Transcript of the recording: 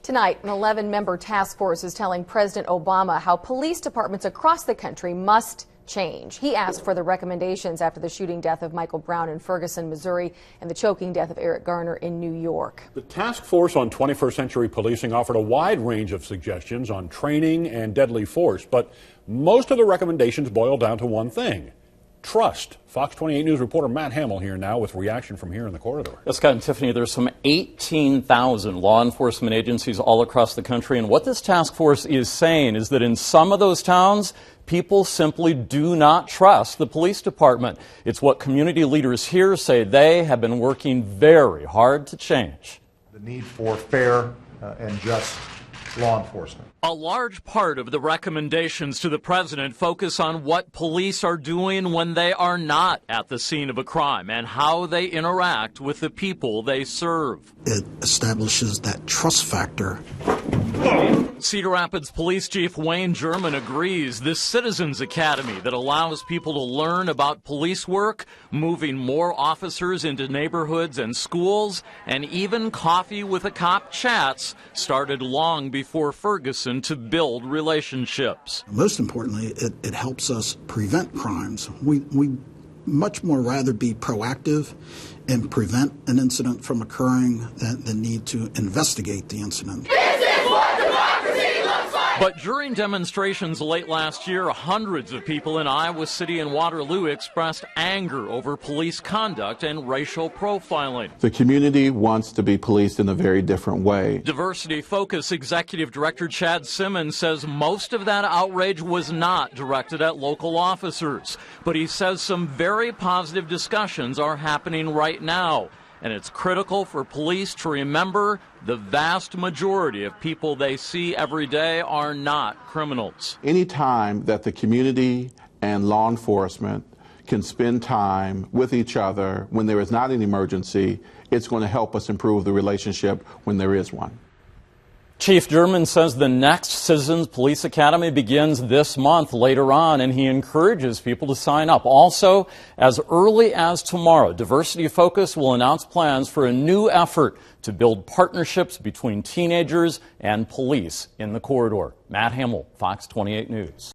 Tonight, an 11-member task force is telling President Obama how police departments across the country must change. He asked for the recommendations after the shooting death of Michael Brown in Ferguson, Missouri, and the choking death of Eric Garner in New York. The task force on 21st century policing offered a wide range of suggestions on training and deadly force, but most of the recommendations boil down to one thing: trust. Fox 28 News reporter Matt Hamill here now with reaction from here in the corridor. Yes, Scott and Tiffany, there's some 18,000 law enforcement agencies all across the country, and what this task force is saying is that in some of those towns, people simply do not trust the police department. It's what community leaders here say they have been working very hard to change. The need for fair and just law enforcement. A large part of the recommendations to the president focus on what police are doing when they are not at the scene of a crime and how they interact with the people they serve. It establishes that trust factor. Cedar Rapids Police Chief Wayne Jerman agrees this Citizens Academy that allows people to learn about police work, moving more officers into neighborhoods and schools, and even coffee with a cop chats started long before Ferguson to build relationships. Most importantly, it helps us prevent crimes. We much more rather be proactive and prevent an incident from occurring than need to investigate the incident. But during demonstrations late last year, hundreds of people in Iowa City and Waterloo expressed anger over police conduct and racial profiling. The community wants to be policed in a very different way. Diversity Focus Executive Director Chad Simmons says most of that outrage was not directed at local officers, but he says some very positive discussions are happening right now. And it's critical for police to remember the vast majority of people they see every day are not criminals. Any time that the community and law enforcement can spend time with each other when there is not an emergency, it's going to help us improve the relationship when there is one. Chief Jerman says the next Citizens Police Academy begins this month later on, and he encourages people to sign up. Also, as early as tomorrow, Diversity Focus will announce plans for a new effort to build partnerships between teenagers and police in the corridor. Matt Hamill, Fox 28 News.